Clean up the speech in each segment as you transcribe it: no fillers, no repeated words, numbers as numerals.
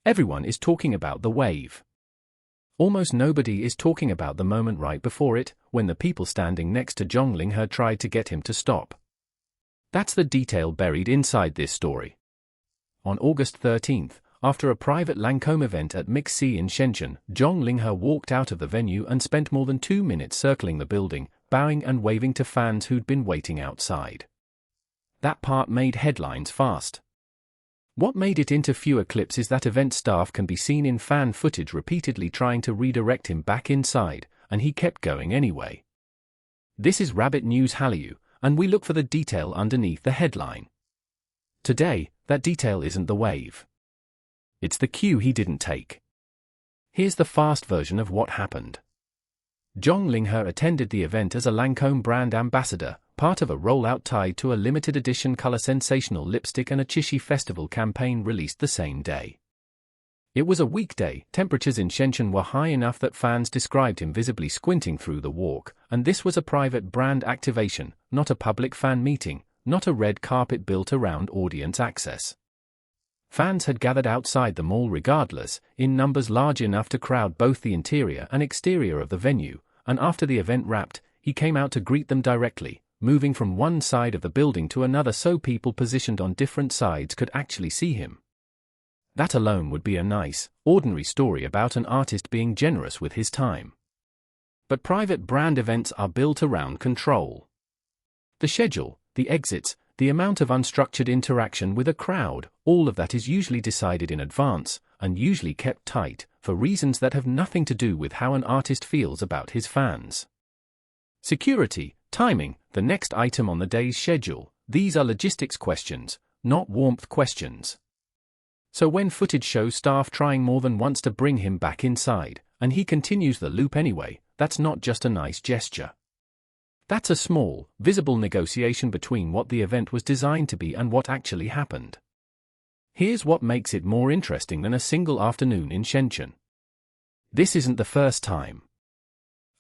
Everyone is talking about the wave. Almost nobody is talking about the moment right before it, when the people standing next to Zhanglinghe tried to get him to stop. That's the detail buried inside this story. On August 13th, after a private Lancôme event at Mixi in Shenzhen, Zhanglinghe walked out of the venue and spent more than 2 minutes circling the building, bowing and waving to fans who'd been waiting outside. That part made headlines fast. What made it into fewer clips is that event staff can be seen in fan footage repeatedly trying to redirect him back inside, and he kept going anyway. This is Rabbit News Hallyu, and we look for the detail underneath the headline. Today, that detail isn't the wave. It's the cue he didn't take. Here's the fast version of what happened. Zhanglinghe attended the event as a Lancôme brand ambassador, part of a rollout tied to a limited edition color sensational lipstick and a Qixi festival campaign released the same day. It was a weekday, temperatures in Shenzhen were high enough that fans described him visibly squinting through the walk, and this was a private brand activation, not a public fan meeting, not a red carpet built around audience access. Fans had gathered outside the mall regardless, in numbers large enough to crowd both the interior and exterior of the venue, and after the event wrapped, he came out to greet them directly, moving from one side of the building to another so people positioned on different sides could actually see him. That alone would be a nice, ordinary story about an artist being generous with his time. But private brand events are built around control. The schedule, the exits, the amount of unstructured interaction with a crowd, all of that is usually decided in advance, and usually kept tight, for reasons that have nothing to do with how an artist feels about his fans. Security, timing, the next item on the day's schedule, these are logistics questions, not warmth questions. So when footage shows staff trying more than once to bring him back inside, and he continues the loop anyway, that's not just a nice gesture. That's a small, visible negotiation between what the event was designed to be and what actually happened. Here's what makes it more interesting than a single afternoon in Shenzhen. This isn't the first time.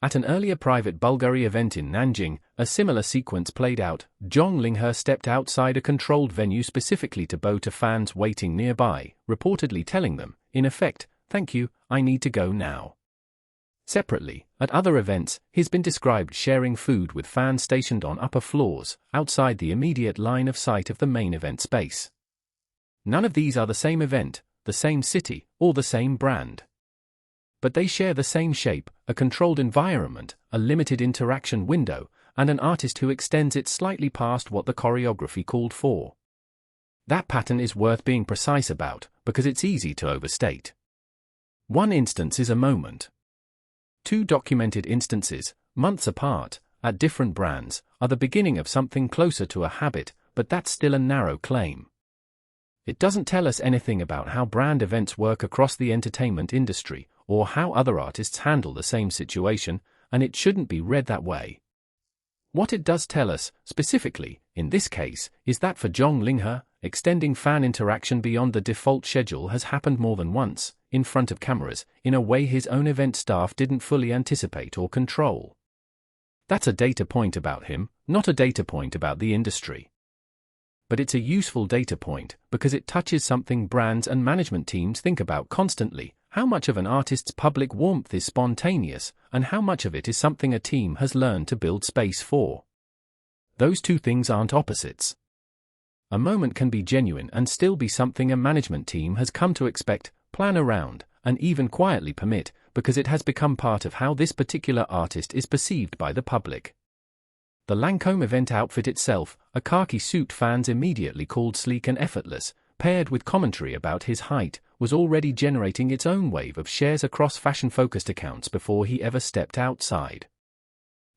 At an earlier private Bulgari event in Nanjing, a similar sequence played out. Zhanglinghe stepped outside a controlled venue specifically to bow to fans waiting nearby, reportedly telling them, in effect, "Thank you, I need to go now." Separately, at other events, he's been described sharing food with fans stationed on upper floors, outside the immediate line of sight of the main event space. None of these are the same event, the same city, or the same brand. But they share the same shape, a controlled environment, a limited interaction window, and an artist who extends it slightly past what the choreography called for. That pattern is worth being precise about, because it's easy to overstate. One instance is a moment. Two documented instances, months apart, at different brands, are the beginning of something closer to a habit, but that's still a narrow claim. It doesn't tell us anything about how brand events work across the entertainment industry, or how other artists handle the same situation, and it shouldn't be read that way. What it does tell us, specifically, in this case, is that for Zhanglinghe, extending fan interaction beyond the default schedule has happened more than once, in front of cameras, in a way his own event staff didn't fully anticipate or control. That's a data point about him, not a data point about the industry. But it's a useful data point, because it touches something brands and management teams think about constantly: how much of an artist's public warmth is spontaneous, and how much of it is something a team has learned to build space for. Those two things aren't opposites. A moment can be genuine and still be something a management team has come to expect, plan around, and even quietly permit, because it has become part of how this particular artist is perceived by the public. The Lancôme event outfit itself, a khaki suit fans immediately called sleek and effortless, paired with commentary about his height, was already generating its own wave of shares across fashion-focused accounts before he ever stepped outside.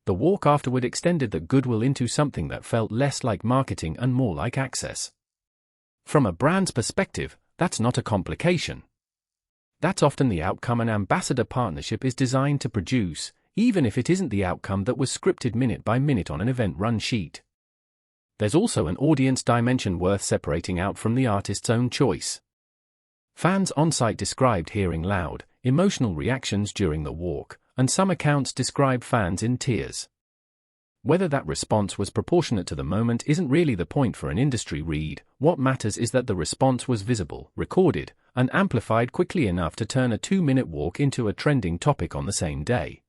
The walk afterward extended that goodwill into something that felt less like marketing and more like access. From a brand's perspective, that's not a complication. That's often the outcome an ambassador partnership is designed to produce, even if it isn't the outcome that was scripted minute by minute on an event run sheet. There's also an audience dimension worth separating out from the artist's own choice. Fans on-site described hearing loud, emotional reactions during the walk, and some accounts describe fans in tears. Whether that response was proportionate to the moment isn't really the point for an industry read. What matters is that the response was visible, recorded, and amplified quickly enough to turn a 2-minute walk into a trending topic on the same day.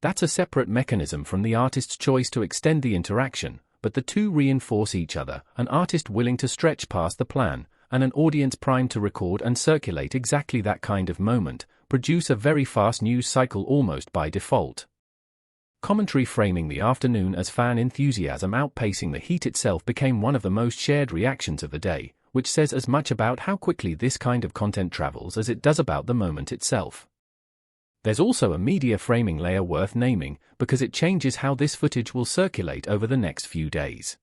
That's a separate mechanism from the artist's choice to extend the interaction, but the two reinforce each other: an artist willing to stretch past the plan, and an audience primed to record and circulate exactly that kind of moment, produce a very fast news cycle almost by default. Commentary framing the afternoon as fan enthusiasm outpacing the heat itself became one of the most shared reactions of the day, which says as much about how quickly this kind of content travels as it does about the moment itself. There's also a media framing layer worth naming, because it changes how this footage will circulate over the next few days.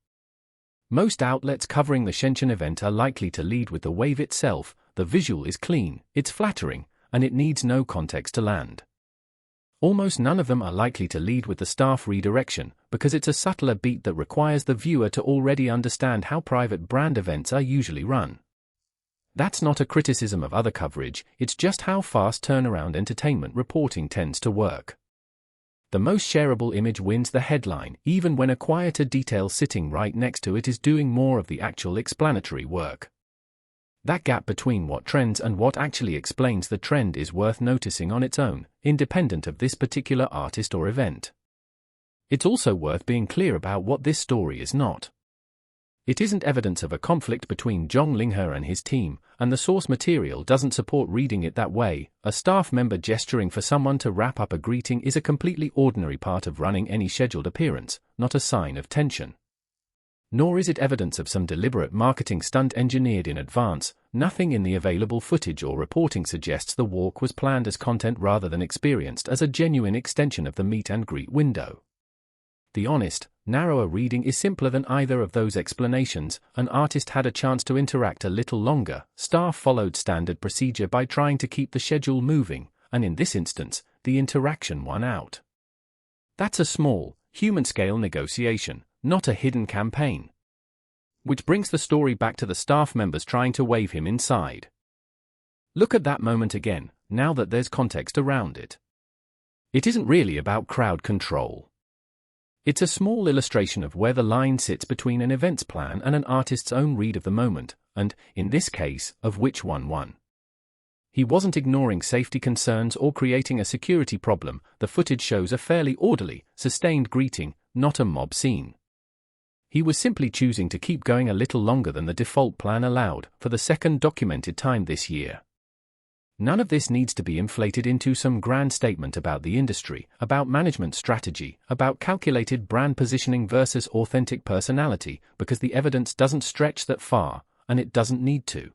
Most outlets covering the Shenzhen event are likely to lead with the wave itself. The visual is clean, it's flattering, and it needs no context to land. Almost none of them are likely to lead with the staff redirection, because it's a subtler beat that requires the viewer to already understand how private brand events are usually run. That's not a criticism of other coverage, it's just how fast turnaround entertainment reporting tends to work. The most shareable image wins the headline, even when a quieter detail sitting right next to it is doing more of the actual explanatory work. That gap between what trends and what actually explains the trend is worth noticing on its own, independent of this particular artist or event. It's also worth being clear about what this story is not. It isn't evidence of a conflict between Zhanglinghe and his team, and the source material doesn't support reading it that way. A staff member gesturing for someone to wrap up a greeting is a completely ordinary part of running any scheduled appearance, not a sign of tension. Nor is it evidence of some deliberate marketing stunt engineered in advance. Nothing in the available footage or reporting suggests the walk was planned as content rather than experienced as a genuine extension of the meet and greet window. The honest, narrower reading is simpler than either of those explanations. An artist had a chance to interact a little longer. Staff followed standard procedure by trying to keep the schedule moving, and in this instance, the interaction won out. That's a small, human-scale negotiation, not a hidden campaign. Which brings the story back to the staff members trying to wave him inside. Look at that moment again, now that there's context around it. It isn't really about crowd control. It's a small illustration of where the line sits between an event's plan and an artist's own read of the moment, and, in this case, of which one won. He wasn't ignoring safety concerns or creating a security problem. The footage shows a fairly orderly, sustained greeting, not a mob scene. He was simply choosing to keep going a little longer than the default plan allowed, for the second documented time this year. None of this needs to be inflated into some grand statement about the industry, about management strategy, about calculated brand positioning versus authentic personality, because the evidence doesn't stretch that far, and it doesn't need to.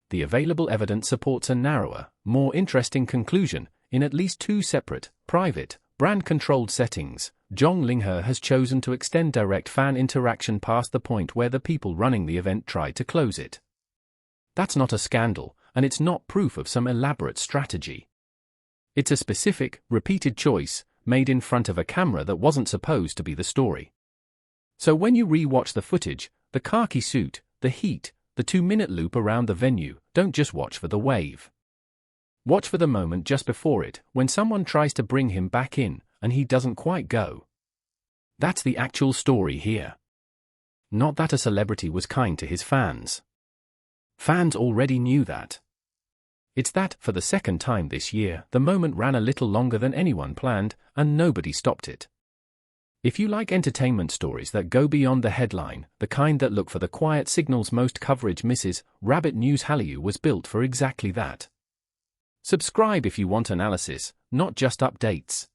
The available evidence supports a narrower, more interesting conclusion. In at least two separate, private, brand-controlled settings, Zhanglinghe has chosen to extend direct fan interaction past the point where the people running the event tried to close it. That's not a scandal, and it's not proof of some elaborate strategy. It's a specific, repeated choice, made in front of a camera that wasn't supposed to be the story. So when you re-watch the footage, the khaki suit, the heat, the 2-minute loop around the venue, don't just watch for the wave. Watch for the moment just before it, when someone tries to bring him back in, and he doesn't quite go. That's the actual story here. Not that a celebrity was kind to his fans. Fans already knew that. It's that, for the second time this year, the moment ran a little longer than anyone planned, and nobody stopped it. If you like entertainment stories that go beyond the headline, the kind that look for the quiet signals most coverage misses, Rabbit News Hallyu was built for exactly that. Subscribe if you want analysis, not just updates.